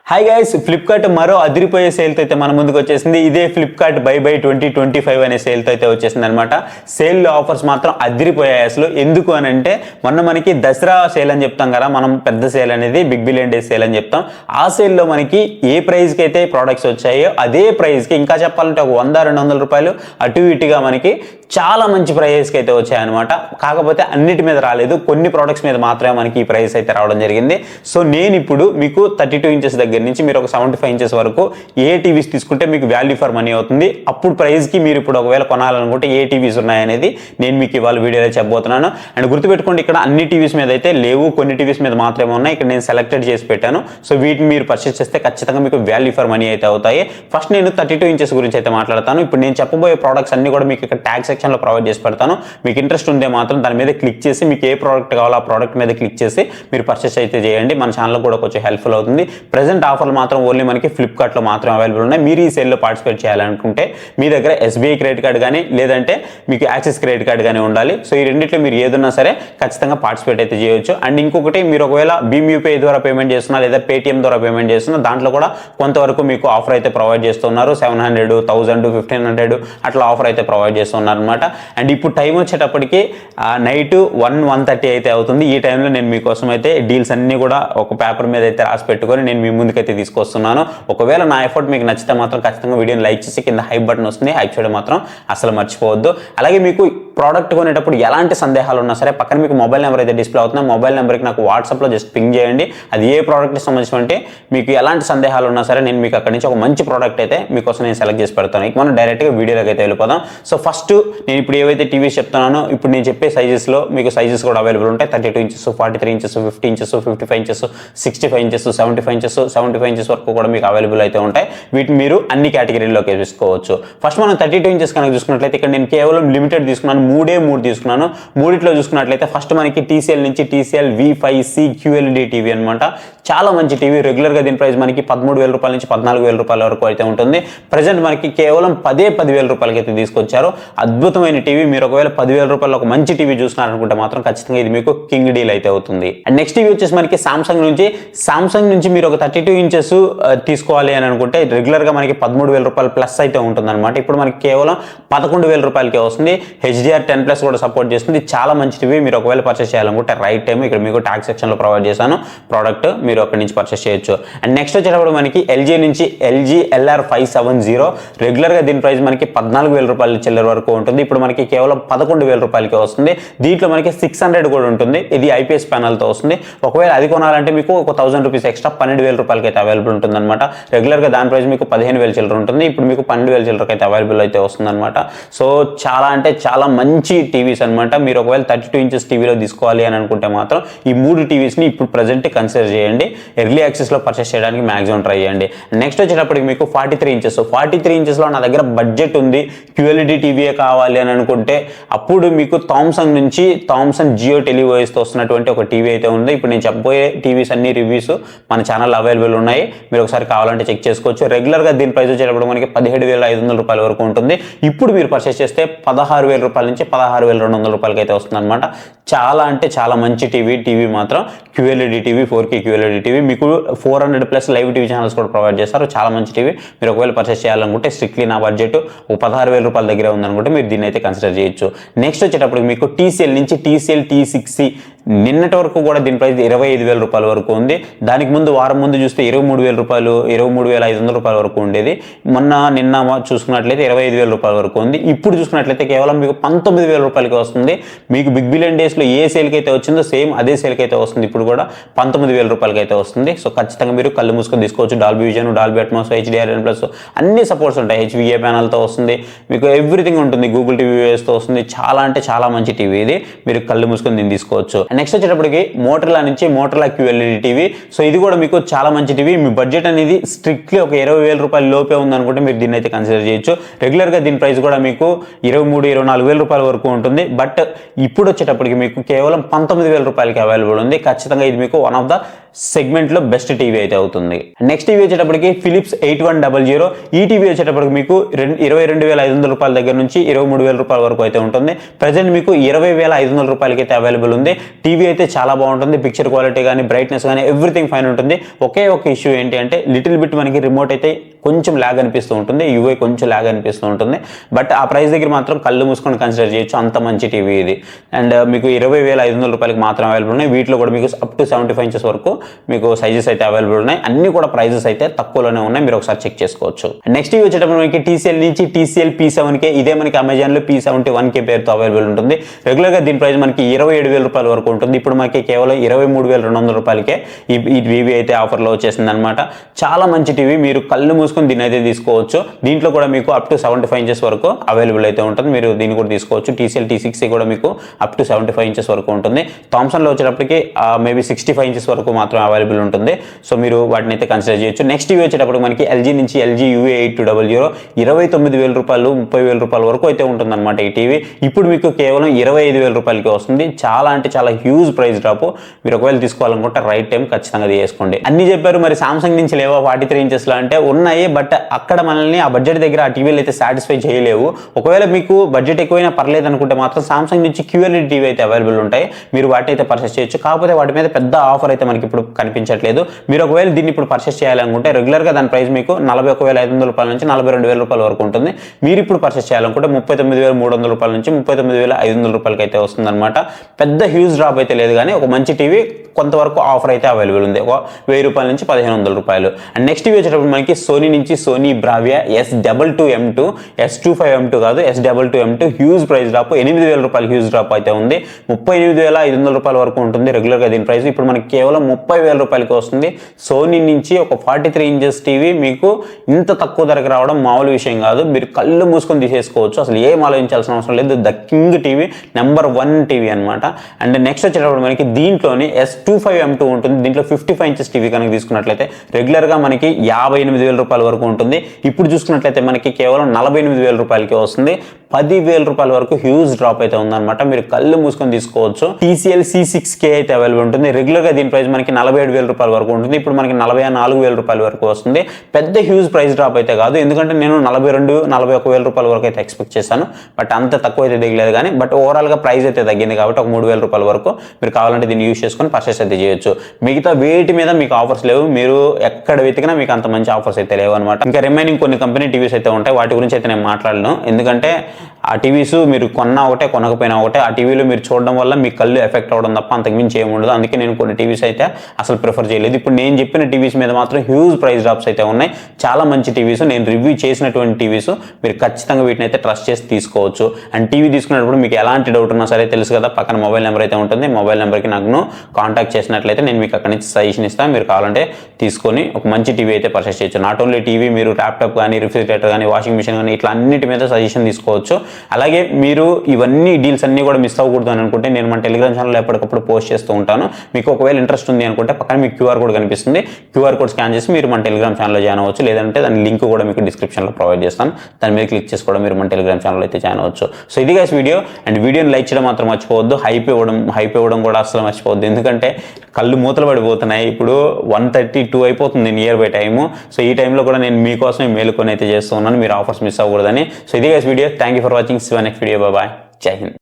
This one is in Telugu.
హాయ్ గైస్, ఫ్లిప్కార్ట్ మరో అదిరిపోయే సేల్తో అయితే మన ముందుకు వచ్చేసింది. ఇదే ఫ్లిప్కార్ట్ బై 2025 అనే సేల్తో అయితే వచ్చేసింది అనమాట. సేల్లో ఆఫర్స్ మాత్రం అదిరిపోయాయి అసలు. ఎందుకు అని అంటే మొన్న మనకి దసరా సేల్ అని చెప్తాం కదా, మనం పెద్ద సేల్ అనేది బిగ్ బిలియన్ డేస్ సేల్ అని చెప్తాం. ఆ సేల్లో మనకి ఏ ప్రైస్కి అయితే ప్రోడక్ట్స్ వచ్చాయో అదే ప్రైస్కి, ఇంకా చెప్పాలంటే ఒక 100-200 రూపాయలు అటు ఇటుగా మనకి చాలా మంచి ప్రైజెస్కి అయితే వచ్చాయన్నమాట. కాకపోతే అన్నిటి మీద రాలేదు, కొన్ని ప్రోడక్ట్స్ మీద మాత్రమే మనకి ఈ ప్రైస్ అయితే రావడం జరిగింది. సో నేను ఇప్పుడు మీకు 32 ఇంచెస్ దగ్గర నుంచి మీరు ఒక 75 ఇంచెస్ వరకు ఏ టీవీస్ తీసుకుంటే మీకు వాల్యూ ఫర్ మనీ అవుతుంది, అప్పుడు ప్రైస్కి మీరు ఇప్పుడు ఒకవేళ కొనాలనుకుంటే ఏ టీవీస్ ఉన్నాయనేది నేను మీకు ఇవాళ వీడియోలో చెప్పబోతున్నాను. అండ్ గుర్తుపెట్టుకోండి, ఇక్కడ అన్ని టీవీస్ మీద అయితే లేవు, కొన్ని టీవీస్ మీద మాత్రమే ఉన్నాయి. ఇక్కడ నేను సెలెక్టెడ్ చేసి పెట్టాను. సో వీటిని మీరు పర్చేస్ చేస్తే ఖచ్చితంగా మీకు వాల్యూ ఫర్ మనీ అయితే అవుతాయి. ఫస్ట్ నేను 32 ఇంచెస్ గురించి అయితే మాట్లాడతాను. ఇప్పుడు నేను చెప్పబోయే ప్రోడక్ట్స్ అన్ని కూడా మీకు ఇక్కడ ట్యాగ్ సెక్షన్లో ప్రొవైడ్ చేసి పెడతాను. మీకు ఇంట్రెస్ట్ ఉంటే మాత్రం దాని మీద క్లిక్ చేసి మీకు ఏ ప్రోడక్ట్ కావాలో ఆ ప్రోడక్ట్ మీద క్లిక్ చేసి మీరు పర్చేస్ అయితే చేయండి. మన ఛానల్ కూడా కొంచెం హెల్ప్ఫుల్ అవుతుంది. ప్రెజెంట్ ఆఫర్లు మాత్రం ఓన్లీ మనకి ఫ్లిప్కార్ట్లో మాత్రం అవైలబుల్ ఉన్నాయి. మీరు ఈ సేల్లో పార్టిసిపేట్ చేయాలనుకుంటే మీ దగ్గర ఎస్బీఐ క్రెడిట్ కార్డ్ కానీ లేదంటే మీకు యాక్సిస్ క్రెడిట్ కార్డ్ కానీ ఉండాలి. సో ఈ రెండిట్లో మీరు ఏదన్నా సరే ఖచ్చితంగా పార్టిసిపేట్ అయితే చేయొచ్చు. అండ్ ఇంకొకటి, మీరు ఒకవేళ భీమ్ యూపీఐ ద్వారా పేమెంట్ చేస్తున్నా లేదా పేటిఎం ద్వారా పేమెంట్ చేస్తున్నా, దాంట్లో కూడా కొంతవరకు మీకు ఆఫర్ అయితే ప్రొవైడ్ చేస్తున్నారు. 700, 1000, 1500 అట్లా ఆఫర్ అయితే ప్రొవైడ్ చేస్తున్నారు అనమాట. అండ్ ఇప్పుడు టైం వచ్చేటప్పటికి నైట్ 1:30 అయితే అవుతుంది. ఈ టైంలో నేను మీకోసం అయితే డీల్స్ అన్ని కూడా ఒక పేపర్ మీద అయితే రాసి పెట్టుకొని నేను మీ ముందుకైతే తీసుకొస్తున్నాను. ఒకవేళ నా ఎఫర్ట్ మీకు నచ్చితే మాత్రం ఖచ్చితంగా వీడియోని లైక్ చేసి కింద హైప్ బటన్ వస్తుంది, హైప్ చేయడం మాత్రం అసలు మర్చిపోవద్దు. అలాగే మీకు ప్రోడక్ట్ కొనేటప్పుడు ఎలాంటి సందేహాలు ఉన్నా సరే పక్కన మీకు మొబైల్ నెంబర్ అయితే డిస్ప్లే అవుతుంది. మొబైల్ నెంబర్కి నాకు వాట్సాప్లో జస్ట్ పింగ్ చేయండి. అది ఏ ప్రోడక్ట్కి సంబంధించి మీకు ఎలాంటి సందేహాలు ఉన్నా సరే నేను మీకు అక్కడి నుంచి ఒక మంచి ప్రోడక్ట్ అయితే మీకోసం నేను సెలెక్ట్ చేసి పెడతాను. ఇక మనం డైరెక్ట్గా వీడియోలోకి అయితే వెళ్ళిపోదాం. సో ఫస్ట్ నేను ఇప్పుడు ఏవైతే టీవీస్ చెప్తున్నానో ఇప్పుడు నేను చెప్పే సైజెస్లో మీకు సైజెస్ కూడా అవైలబుల్ ఉంటాయి. 32 inches, 43 inches, 50 inches, 55 inches, 65 inches, 75 inches వరకు కూడా మీకు అవైలబుల్ అయితే ఉంటాయి. వీటిని మీరు అన్ని కేటగిరీలోకి వేసుకోవచ్చు. ఫస్ట్ మనం 32 ఇంచెస్ కనుక చూసుకున్నట్లయితే ఇక్కడ నేను కేవలం లిమిటెడ్ తీసుకున్నాను, 3 తీసుకున్నాను. మూడిట్లో చూసుకున్నట్లయితే ఫస్ట్ మనకి TCL నుంచి TCL V5C QLED టీవీ అనమాట. చాలా మంచి టీవీ. రెగ్యులర్గా దీని ప్రైస్ మనకి 13,000 రూపాయల నుంచి 14,000 రూపాయల వరకు అయితే ఉంటుంది. ప్రజెంట్ మనకి కేవలం 10,000 రూపాయలకి అయితే తీసుకొచ్చారు. అద్భుతమైన టీవీ. మీరు ఒకవేళ 10,000 రూపాయలు ఒక మంచి టీవీ చూస్తున్నారనుకుంటే మాత్రం ఖచ్చితంగా ఇది మీకు కింగ్ డీల్ అయితే అవుతుంది. అండ్ నెక్స్ట్ టీవీ వచ్చేసి మనకి సామ్సంగ్ నుంచి మీరు ఒక 32 ఇంచెస్ తీసుకోవాలి అని అనుకుంటే రెగ్యులర్గా మనకి 13,000 రూపాయలు ప్లస్ అయితే ఉంటుంది అనమాట. ఇప్పుడు మనకి కేవలం 11,000 రూపాయలకే వస్తుంది. HDR 10+ కూడా సపోర్ట్ చేస్తుంది. చాలా మంచి టీవీ. మీరు ఒకవేళ పర్చేస్ చేయాలనుకుంటే రైట్ టైం. ఇక్కడ మీకు ట్యాగ్ సెక్షన్లో ప్రొవైడ్ చేశాను ప్రోడక్ట్, మీరు అక్కడి నుంచి పర్చేస్ చేయొచ్చు. అండ్ నెక్స్ట్ వచ్చేటప్పుడు మనకి LG నుంచి LG LR570. రెగ్యులర్గా దీని ప్రైస్ మనకి 14,000 రూపాయల చిల్లర వరకు ఉంటుంది. ఇప్పుడు మనకి కేవలం 11,000 రూపాయలకే వస్తుంది. దీంట్లో మనకి 600 కూడా ఉంటుంది. ఇది IPS ప్యానల్తో వస్తుంది. ఒకవేళ అది కొనాలంటే మీకు ఒక 1000 రూపీస్ ఎక్స్ట్రా 12,000 రూపాయలకి అయితే అవైలబుల్ ఉంటుంది అనమాట. రెగ్యులర్గా దాని ప్రైస్ మీకు 15,000 చిల్లర ఉంటుంది. ఇప్పుడు మీకు 12,000 చిల్లరకి అయితే అవైలబుల్ అయితే వస్తుంది అనమాట. సో చాలా అంటే చాలా మంచి టీవీస్ అనమాట. మీరు ఒకవేళ 32 ఇంచెస్ టీవీలో తీసుకోవాలి అని అనుకుంటే మాత్రం ఈ 3 టీవీస్ని ఇప్పుడు ప్రజెంట్ కన్సిడర్ చేయండి. ఎర్లీ యాక్సెస్లో పర్చేస్ చేయడానికి మ్యాక్సిమం ట్రై చేయండి. నెక్స్ట్ వచ్చేటప్పటికి మీకు 43 ఇంచెస్. 43 ఇంచెస్లో నా దగ్గర బడ్జెట్ ఉంది, QLED టీవీయే కావాలి అని అనుకుంటే అప్పుడు మీకు థామ్సంగ్ జియో టెలివాయిస్తో వస్తున్నటువంటి ఒక టీవీ అయితే ఉంది. ఇప్పుడు నేను చెప్పబోయే టీవీస్ అన్ని రివ్యూస్ మన ఛానల్లో అవైలబుల్ ఉన్నాయి. మీరు ఒకసారి కావాలంటే చెక్ చేసుకోవచ్చు. రెగ్యులర్గా దీని ప్రైస్ వచ్చేటప్పుడు మనకి 17,500 రూపాయల వరకు ఉంటుంది. ఇప్పుడు మీరు పర్చేస్ చేస్తే 16,000 రూపాయల నుంచి 16,200 రూపాయలకి అయితే వస్తుంది అనమాట. చాలా అంటే చాలా మంచి టీవీ మాత్రం QLED TV, 4K QLED TV. మీకు 400+ లైవ్ టీవీ ఛానల్స్ కూడా ప్రొవైడ్ చేస్తారు. చాలా మంచి టీవీ. మీరు ఒకవేళ పర్చేస్ చేయాలనుకుంటే స్ట్రిక్ట్లీ నా బడ్జెట్ 16,000 రూపాయల దగ్గర ఉందనుకుంటే మీరు దీన్ని అయితే కన్సిడర్ చేయొచ్చు. నెక్స్ట్ వచ్చేటప్పుడు మీకు TCL నుంచి TCL T6C. నిన్నటి వరకు కూడా దీని ప్రైస్ 25,000 రూపాయల వరకు ఉంది. దానికి ముందు వారం ముందు చూస్తే 23,000 రూపాయలు, 23,500 రూపాయల వరకు ఉండేది. నిన్న చూసుకున్నట్లయితే 25,000 రూపాయల వరకు ఉంది. ఇప్పుడు చూసుకున్నట్లయితే కేవలం మీకు 19,000 రూపాయలకి వస్తుంది. మీకు బిగ్ బిలియన్ డేస్లో ఏ సేల్కి అయితే వచ్చిందో సేమ్ అదే సేల్కి అయితే వస్తుంది. ఇప్పుడు కూడా 19,000 రూపాయలకి అయితే వస్తుంది. సో ఖచ్చితంగా మీరు కళ్ళు మూసుకొని తీసుకోవచ్చు. Dolby vision, Dolby Atmos, HDR 10+ అన్ని సపోర్ట్స్ ఉంటాయి. HVA ప్యానల్తో వస్తుంది. మీకు ఎవ్రీథింగ్ ఉంటుంది. గూగుల్ టీవీ వేస్తో వస్తుంది. చాలా అంటే చాలా మంచి టీవీ ఇది. మీరు కళ్ళు మూసుకొని దీన్ని తీసుకోవచ్చు. నెక్స్ట్ వచ్చేటప్పటికి మోటరోలా నుంచి మోటరోలా QLED టీవీ. సో ఇది కూడా మీకు చాలా మంచి టీవీ. మీ బడ్జెట్ అనేది స్ట్రిక్ట్లీ ఒక 20,000 రూపాయల లోపే ఉందనుకుంటే మీరు దీన్ని అయితే కన్సిడర్ చేయొచ్చు. రెగ్యులర్గా దీని ప్రైస్ కూడా మీకు 23,000-24,000 రూపాయల వరకు ఉంటుంది. బట్ ఇప్పుడు వచ్చేటప్పటికి మీకు కేవలం 19,000 రూపాయలకి అవైలబుల్ ఉంది. ఖచ్చితంగా ఇది మీకు వన్ ఆఫ్ ద సెగ్మెంట్లో బెస్ట్ టీవీ అయితే అవుతుంది. నెక్స్ట్ టీవీ వచ్చేటప్పటికి ఫిలిప్స్ 8100. ఈ టీవీ వచ్చేటప్పటికి మీకు 22,500 రూపాయల దగ్గర నుంచి 23,000 రూపాయల వరకు అయితే ఉంటుంది. ప్రజెంట్ మీకు 20,500 రూపాయలకి అయితే అవైలబుల్ ఉంది. టీవీ అయితే చాలా బాగుంటుంది. పిక్చర్ క్వాలిటీ కానీ బ్రైట్నెస్ కానీ ఎవ్రీథింగ్ ఫైన్ ఉంటుంది. ఒకే ఒక ఇష్యూ ఏంటి అంటే లిటిల్ బిట్ మనకి రిమోట్ అయితే కొంచెం ల్యాగ్ అనిపిస్తూ ఉంటుంది, యూఐ కొంచెం ల్యాగ్ అనిపిస్తూ ఉంటుంది. బట్ ఆ ప్రైస్ దగ్గర మాత్రం కళ్ళు మూసుకొని కన్సిడర్ చేయొచ్చు, అంత మంచి టీవీ ఇది. అండ్ మీకు 20,500 రూపాయలకి మాత్రం అవైలబుల్ ఉన్నాయి. వీటిలో కూడా మీకు అప్ టు 75 ఇంచెస్ వరకు మీకు సైజెస్ అయితే అవైలబుల్ ఉన్నాయి. అన్ని కూడా ప్రైజెస్ అయితే తక్కువలోనే ఉన్నాయి, మీరు ఒకసారి చెక్ చేసుకోవచ్చు. నెక్స్ట్ ఇవి వచ్చేటప్పుడు మనకి TCL నుంచి TCL P7K, ఇదే మనకి అమెజాన్లో P71K పేరుతో అవైలబుల్ ఉంటుంది. రెగ్యులర్గా దీని ప్రైస్ మనకి 27,000 రూపాయల వరకు ఉంటుంది. ఇప్పుడు మనకి కేవలం 23,200 రూపాయలకే ఈ టీవీ అయితే ఆఫర్లో వచ్చేసింది అనమాట. చాలా మంచి టీవీ, మీరు కళ్ళు మూసుకొని దీన్ని అయితే తీసుకోవచ్చు. దీంట్లో కూడా మీకు అప్ టు 75 ఇంచెస్ వరకు అవైలబుల్ అయితే ఉంటుంది, మీరు దీన్ని కూడా తీసుకోవచ్చు. TCL T6 కూడా మీకు అప్ టు 75 ఇంచెస్ వరకు ఉంటుంది. థామ్సన్లో వచ్చేటప్పటికి మేబీ 65 ఇంచెస్ వరకు మాత్రం అవైలబుల్ ఉంటుంది. సో మీరు వాటిని అయితే కన్సిడర్ చేయొచ్చు. నెక్స్ట్ టీవీ వచ్చేటప్పుడు మనకి LG నుంచి LG UA8200 29,000 రూపాయలు 30,000 రూపాయల వరకు అయితే ఉంటుందన్నమాట ఈ టీవీ. ఇప్పుడు మీకు కేవలం 25,000 రూపాయలకి వస్తుంది. చాలా అంటే చాలా హ్యూజ్ ప్రైస్ డ్రాప్. మీరు ఒకవేళ తీసుకోవాలనుకుంటే రైట్ టైం ఖచ్చితంగా తీసుకోండి. అన్ని చెప్పారు, మరి సామ్సంగ్ నుంచి లేవా 43 ఇంచెస్లో అంటే ఉన్నాయి, బట్ అక్కడ మనల్ని ఆ బడ్జెట్ దగ్గర ఆ టీవీలు అయితే సాటిస్ఫై చేయలేవు. ఒకవేళ మీకు బడ్జెట్ ఎక్కువైనా పర్లేదు అనుకుంటే మాత్రం సామ్సంగ్ నుంచి QLED టీవీ అయితే అవైలబుల్ ఉంటాయి, మీరు వాటిని అయితే పర్చేస్ చేయొచ్చు. కాకపోతే వాటి మీద పెద్ద ఆఫర్ అయితే మనకి ఇప్పుడు కనిపించట్లేదు. మీరు ఒకవేళ దీన్ని ఇప్పుడు పర్చేస్ చేయాలనుకుంటే రెగ్యులర్గా దాని ప్రైస్ మీకు 41,500 రూపాయల నుంచి 42,000 రూపాయల వరకు ఉంటుంది. మీరు ఇప్పుడు పర్చేస్ చేయాలనుకుంటే 39,300 రూపాయల నుంచి 39,500 రూపాయలకి అయితే వస్తుంది అనమాట. పెద్ద హ్యూజ్ డ్రాప్ అయితే లేదు, కానీ ఒక మంచి టీవీ కొంతవరకు ఆఫర్ అయితే అవైలబుల్ ఉంది, ఒక 1000 రూపాయల నుంచి 1,500 రూపాయలు. అండ్ నెక్స్ట్ టీవీ వచ్చేటప్పుడు మనకి సోనీ నుంచి సోనీ బ్రావియా S22M2, S25M2 కాదు, S22M2 హ్యూజ్ ప్రైస్ డ్రాప్, 8,000 రూపాయలు హ్యూజ్ డ్రాప్ అయితే ఉంది. 38,500 రూపాయల వరకు ఉంటుంది రెగ్యులర్గా దీని ప్రైస్. ఇప్పుడు మనకి కేవలం 30,000 రూపాయలకి వస్తుంది. సోనీ నుంచి ఒక 43 ఇంచెస్ టీవీ మీకు ఇంత తక్కువ ధరకు రావడం మామూలు విషయం కాదు. మీరు కళ్ళు మూసుకొని తీసేసుకోవచ్చు, అసలు ఏం ఆలోచించాల్సిన అవసరం లేదు. The king TV, number 1 TV అనమాట. అండ్ నెక్స్ట్ వచ్చేటప్పుడు మనకి దీంట్లోనే S25M2 ఉంటుంది. దీంట్లో 55 ఇంచెస్ టీవీ కనుక తీసుకున్నట్లయితే రెగ్యులర్గా మనకి 58,000 రూపాయల వరకు ఉంటుంది. ఇప్పుడు చూసుకున్నట్లయితే మనకి కేవలం 48,000 రూపాయలకి వస్తుంది. 10,000 రూపాయల వరకు హ్యూజ్ డ్రాప్ అయితే ఉందన్నమాట, మీరు కళ్ళు మూసుకొని తీసుకోవచ్చు. TCL C6K అయితే అవైలబుల్ ఉంటుంది. రెగ్యులర్గా దీని ప్రైస్ మనకి 47,000 రూపాయల వరకు ఉంటుంది. ఇప్పుడు మనకి 44,000 రూపాయల వరకు వస్తుంది. పెద్ద హ్యూజ్ ప్రైస్ డ్రాప్ అయితే కాదు, ఎందుకంటే నేను 42,41,000 రూపాయల వరకు అయితే ఎక్స్పెక్ట్ చేశాను, బట్ అంత తక్కువ అయితే దిగలేదు. కానీ బట్ ఓవరాల్గా ప్రైస్ అయితే తగ్గింది కాబట్టి ఒక 3,000 రూపాయల వరకు మీరు కావాలంటే దీన్ని యూజ్ చేసుకొని పర్చేస్ అయితే చేయొచ్చు. మిగతా వేటి మీద మీకు ఆఫర్స్ లేవు, మీరు ఎక్కడ వెతికినా మీకు అంత మంచి ఆఫర్స్ అయితే లేవు అనమాట. ఇంకా రిమైనింగ్ కొన్ని కంపెనీ టీవీస్ అయితే ఉంటాయి, వాటి గురించి అయితే నేను మాట్లాడను. ఎందుకంటే ఆ టీవీస్ మీరు కొన్నా ఒకటే కొనకపోయినా ఒకటే, ఆ టీవీలో మీరు చూడడం వల్ల మీ కళ్ళు ఎఫెక్ట్ అవ్వడం తప్ప అంతకుమించి ఏముండదు. అందుకే నేను కొన్ని టీవీస్ అయితే అసలు ప్రిఫర్ చేయలేదు. ఇప్పుడు నేను చెప్పిన టీవీస్ మీద మాత్రం హ్యూజ్ ప్రైస్ డ్రాప్స్ అయితే ఉన్నాయి. చాలా మంచి టీవీస్, నేను రివ్యూ చేసినటువంటి టీవీస్, మీరు ఖచ్చితంగా వీటిని అయితే ట్రస్ట్ చేసి తీసుకోవచ్చు. అండ్ టీవీ తీసుకునేటప్పుడు మీకు ఎలాంటి డౌట్ ఉన్నా సరే తెలుసు కదా, పక్కన మొబైల్ నెంబర్ అయితే ఉంటుంది. మొబైల్ నెంబర్కి నాకు కాంటాక్ట్ చేసినట్లయితే నేను మీకు అక్కడి నుంచి సజెషన్ ఇస్తాను. మీరు కావాలంటే తీసుకొని ఒక మంచి టీవీ అయితే పర్చేస్ చేయొచ్చు. నాట్ ఓన్లీ టీవీ, మీరు ల్యాప్టాప్ కానీ, రిఫ్రిజిరేటర్ కానీ, వాషింగ్ మిషన్ కానీ, ఇట్లా అన్నిటి మీద సజెషన్ తీసుకోవచ్చు. అలాగే మీరు ఇవన్నీ డీల్స్ అన్నీ కూడా మిస్ అవ్వకూడదు అని అనుకుంటే నేను మన టెలిగ్రామ్ ఛానల్లో ఎప్పటికప్పుడు పోస్ట్ చేస్తూ ఉంటాను. మీకు ఒకవేళ ఇంట్రెస్ట్ ఉంది అనుకుంటే పక్కన మీకు QR కోడ్ కనిపిస్తుంది, QR కోడ్ స్కాన్ చేసి మీరు మన టెలిగ్రామ్ ఛానల్లో జాయిన్ అవ్వచ్చు. లేదంటే దాని లింక్ కూడా మీకు డిస్క్రిప్షన్లో ప్రొవైడ్ చేస్తాను, దాని మీద క్లిక్ చేసి కూడా మీరు మన టెలిగ్రామ్ ఛానల్లో అయితే జాయిన్ అవ్వచ్చు. సో ఇది గైస్ వీడియో. అండ్ వీడియోని లైక్ చేయడం మాత్రం మర్చిపోవద్దు, హైప్ ఇవ్వడం కూడా అసలు మర్చిపోవద్దు, ఎందుకంటే కళ్ళు మూతలు పడిపోతున్నాయి. ఇప్పుడు 1:32 అయిపోతుంది నియర్ బై టైము. సో ఈ టైంలో కూడా నేను మీకోసమే మేలుకొని అయితే చేస్తూ ఉన్నాను, మీరు ఆఫర్స్ మిస్ అవ్వకూడదని. సో ఇది guys video. Thank you for watching. Next video. Bye, జై హింద్.